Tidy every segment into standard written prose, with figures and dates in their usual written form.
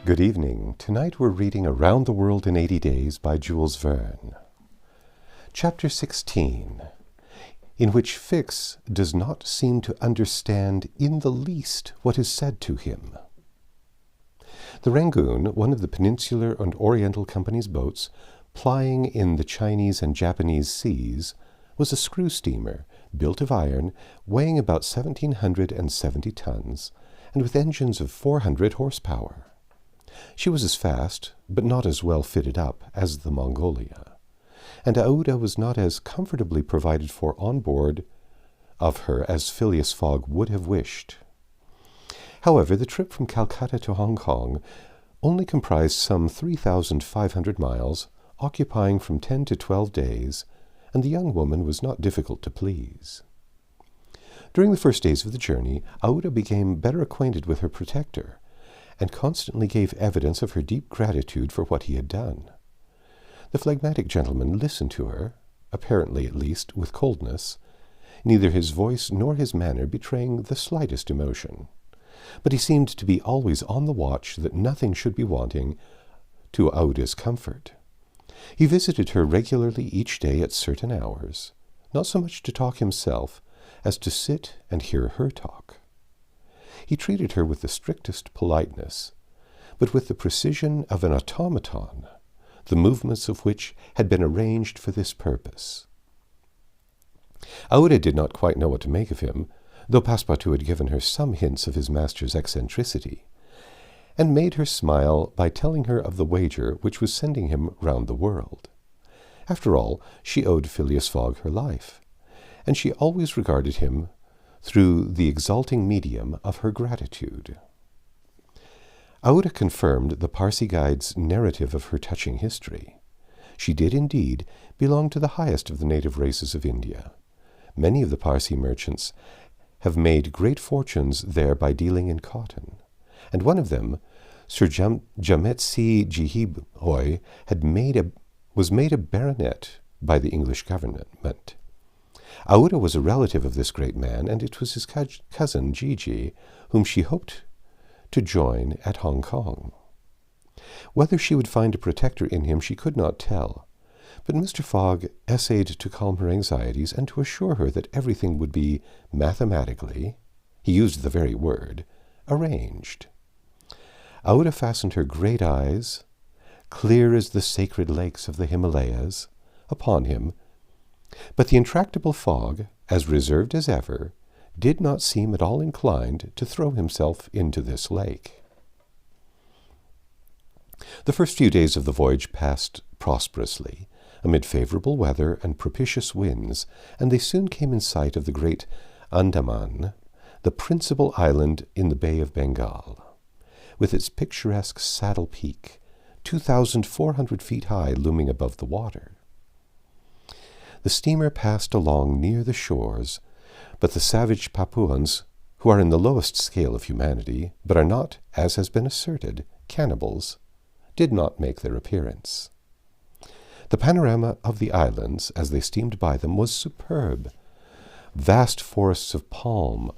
Good evening. Tonight we're reading Around the World in 80 Days by Jules Vern. Chapter 16, in which Fix does not seem to understand in the least what is said to him. The Rangoon, one of the Peninsular and Oriental Company's boats, plying in the Chinese and Japanese seas, was a screw steamer, built of iron, weighing about 1,770 tons, and with engines of 400 horsepower. She was as fast, but not as well fitted up, as the Mongolia, and Aouda was not as comfortably provided for on board of her as Phileas Fogg would have wished. However, the trip from Calcutta to Hong Kong only comprised some 3,500 miles, occupying from 10 to 12 days, and the young woman was not difficult to please. During the first days of the journey, Aouda became better acquainted with her protector, and constantly gave evidence of her deep gratitude for what he had done. The phlegmatic gentleman listened to her, apparently at least, with coldness, neither his voice nor his manner betraying the slightest emotion. But he seemed to be always on the watch that nothing should be wanting to Aouda's comfort. He visited her regularly each day at certain hours, not so much to talk himself as to sit and hear her talk. He treated her with the strictest politeness, but with the precision of an automaton, the movements of which had been arranged for this purpose. Aouda did not quite know what to make of him, though Passepartout had given her some hints of his master's eccentricity, and made her smile by telling her of the wager which was sending him round the world. After all, she owed Phileas Fogg her life, and she always regarded him through the exalting medium of her gratitude. Aouda confirmed the Parsi guide's narrative of her touching history. She did indeed belong to the highest of the native races of India. Many of the Parsi merchants have made great fortunes there by dealing in cotton, and one of them, Sir Jametsi Jihib Hoy, was made a baronet by the English government. Aouda was a relative of this great man, and it was his cousin Gigi whom she hoped to join at Hong Kong. Whether she would find a protector in him she could not tell, but Mr. Fogg essayed to calm her anxieties and to assure her that everything would be mathematically, he used the very word, arranged. Aouda fastened her great eyes, clear as the sacred lakes of the Himalayas, upon him, but the intractable Fogg, as reserved as ever, did not seem at all inclined to throw himself into this lake. The first few days of the voyage passed prosperously, amid favorable weather and propitious winds, and they soon came in sight of the great Andaman, the principal island in the Bay of Bengal, with its picturesque Saddle Peak, 2,400 feet high, looming above the water. The steamer passed along near the shores, but the savage Papuans, who are in the lowest scale of humanity, but are not, as has been asserted, cannibals, did not make their appearance. The panorama of the islands, as they steamed by them, was superb. Vast forests of palm,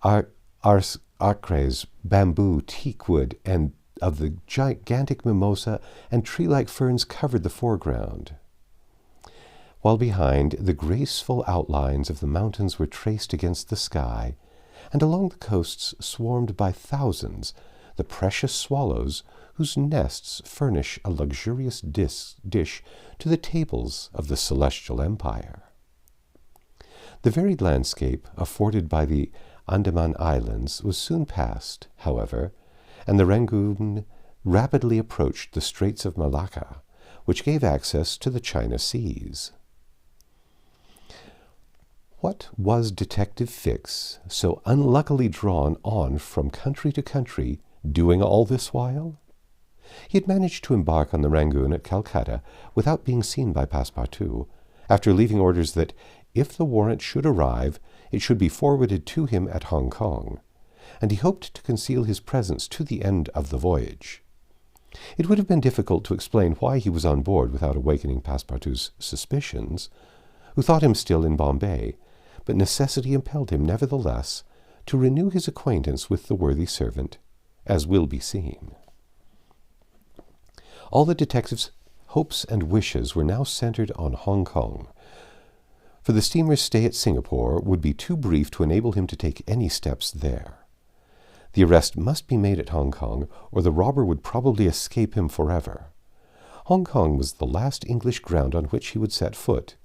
acres, bamboo, teakwood, and of the gigantic mimosa and tree-like ferns covered the foreground, while behind the graceful outlines of the mountains were traced against the sky, and along the coasts swarmed by thousands the precious swallows whose nests furnish a luxurious dish to the tables of the celestial empire. The varied landscape afforded by the Andaman Islands was soon passed, however, and the Rangoon rapidly approached the Straits of Malacca, which gave access to the China Seas. What was Detective Fix, so unluckily drawn on from country to country, doing all this while? He had managed to embark on the Rangoon at Calcutta without being seen by Passepartout, after leaving orders that, if the warrant should arrive, it should be forwarded to him at Hong Kong, and he hoped to conceal his presence to the end of the voyage. It would have been difficult to explain why he was on board without awakening Passepartout's suspicions, who thought him still in Bombay, but necessity impelled him, nevertheless, to renew his acquaintance with the worthy servant, as will be seen. All the detective's hopes and wishes were now centered on Hong Kong, for the steamer's stay at Singapore would be too brief to enable him to take any steps there. The arrest must be made at Hong Kong, or the robber would probably escape him forever. Hong Kong was the last English ground on which he would set foot.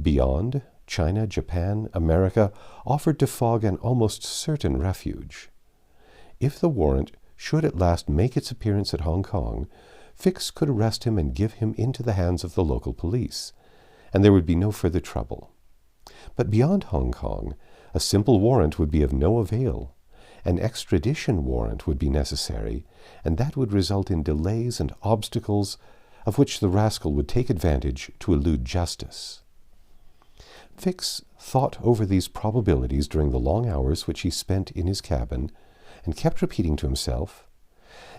Beyond, China, Japan, America offered to Fogg an almost certain refuge. If the warrant should at last make its appearance at Hong Kong, Fix could arrest him and give him into the hands of the local police, and there would be no further trouble. But beyond Hong Kong, a simple warrant would be of no avail. An extradition warrant would be necessary, and that would result in delays and obstacles of which the rascal would take advantage to elude justice. Fix thought over these probabilities during the long hours which he spent in his cabin, and kept repeating to himself,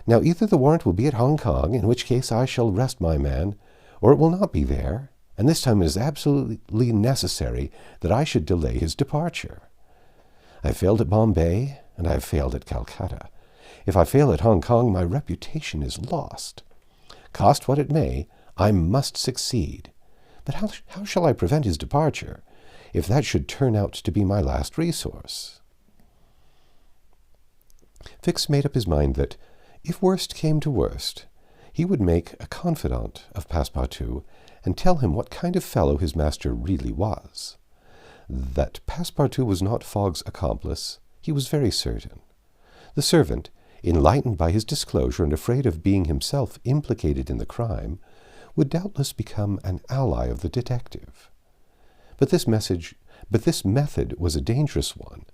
"Now either the warrant will be at Hong Kong, in which case I shall arrest my man, or it will not be there, and this time it is absolutely necessary that I should delay his departure. I failed at Bombay, and I have failed at Calcutta. If I fail at Hong Kong, my reputation is lost. Cost what it may, I must succeed. But how shall I prevent his departure, if that should turn out to be my last resource?" Fix made up his mind that, if worst came to worst, he would make a confidant of Passepartout and tell him what kind of fellow his master really was. That Passepartout was not Fogg's accomplice, he was very certain. The servant, enlightened by his disclosure and afraid of being himself implicated in the crime, would doubtless become an ally of the detective. But this method was a dangerous one,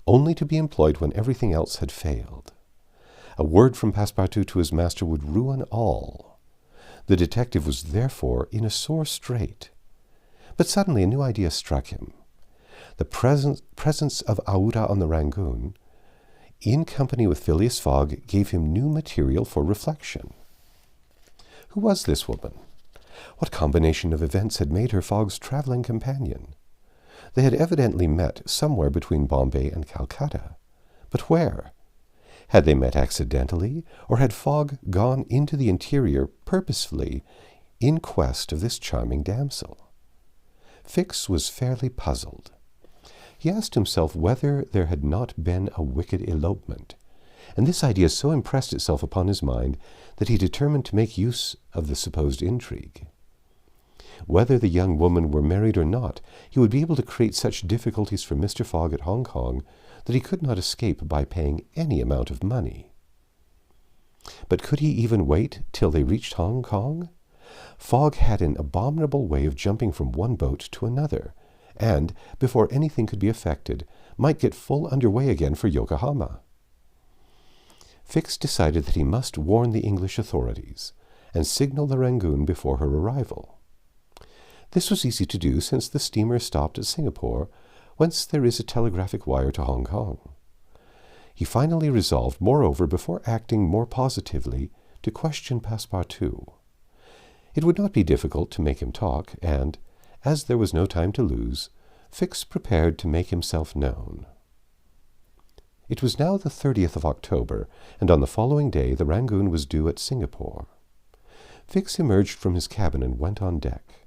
only to be employed when everything else had failed. A word from Passepartout to his master would ruin all. The detective was therefore in a sore strait. But suddenly a new idea struck him. The presence of Aouda on the Rangoon, in company with Phileas Fogg, gave him new material for reflection. Who was this woman? What combination of events had made her Fogg's travelling companion? They had evidently met somewhere between Bombay and Calcutta. But where? Had they met accidentally, or had Fogg gone into the interior purposefully in quest of this charming damsel? Fix was fairly puzzled. He asked himself whether there had not been a wicked elopement, and this idea so impressed itself upon his mind that he determined to make use of the supposed intrigue. Whether the young woman were married or not, he would be able to create such difficulties for Mr. Fogg at Hong Kong that he could not escape by paying any amount of money. But could he even wait till they reached Hong Kong? Fogg had an abominable way of jumping from one boat to another, and, before anything could be effected, might get full under way again for Yokohama. Fix decided that he must warn the English authorities, and signal the Rangoon before her arrival. This was easy to do, since the steamer stopped at Singapore, whence there is a telegraphic wire to Hong Kong. He finally resolved, moreover, before acting more positively, to question Passepartout. It would not be difficult to make him talk, and, as there was no time to lose, Fix prepared to make himself known. It was now the 30th of October, and on the following day the Rangoon was due at Singapore. Fix emerged from his cabin and went on deck.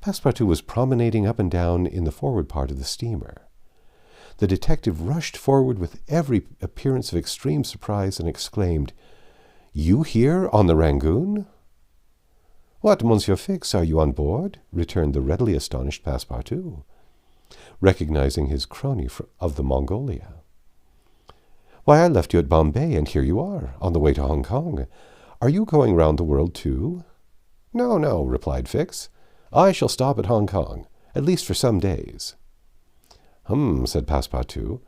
Passepartout was promenading up and down in the forward part of the steamer. The detective rushed forward with every appearance of extreme surprise and exclaimed, "You here on the Rangoon?" "What, Monsieur Fix, are you on board?" returned the readily astonished Passepartout, recognizing his crony of the Mongolia. "Why, I left you at Bombay, and here you are, on the way to Hong Kong. Are you going round the world too?" "No, no," replied Fix. "I shall stop at Hong Kong, at least for some days." Said Passepartout,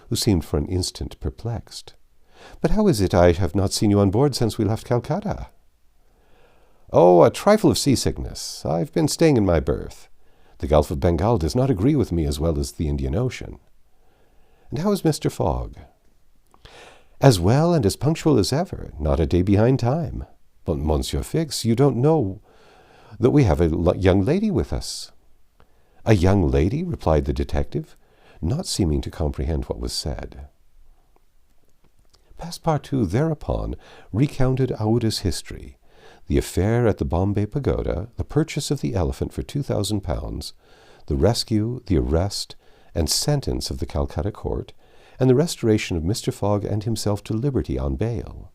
who seemed for an instant perplexed. "But how is it I have not seen you on board since we left Calcutta?" "Oh, a trifle of seasickness. I've been staying in my berth. The Gulf of Bengal does not agree with me as well as the Indian Ocean." "And how is Mr. Fogg?" "As well and as punctual as ever, not a day behind time. But, Monsieur Fix, you don't know that we have a young lady with us." "A young lady?" replied the detective, not seeming to comprehend what was said. Passepartout thereupon recounted Aouda's history, the affair at the Bombay Pagoda, the purchase of the elephant for £2,000, the rescue, the arrest, and sentence of the Calcutta court, and the restoration of Mr. Fogg and himself to liberty on bail.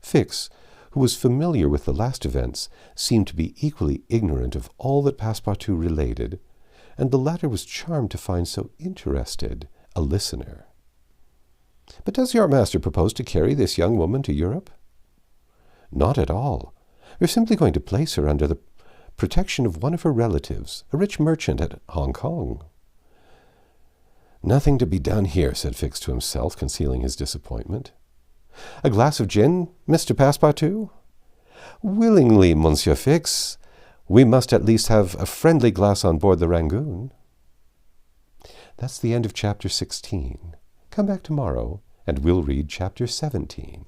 Fix, who was familiar with the last events, seemed to be equally ignorant of all that Passepartout related, and the latter was charmed to find so interested a listener. "But does your master propose to carry this young woman to Europe?" "Not at all. We're simply going to place her under the protection of one of her relatives, a rich merchant at Hong Kong." "Nothing to be done here," said Fix to himself, concealing his disappointment. "A glass of gin, Mr. Passepartout?" "Willingly, Monsieur Fix. We must at least have a friendly glass on board the Rangoon." That's the end of Chapter 16. Come back tomorrow, and we'll read Chapter 17.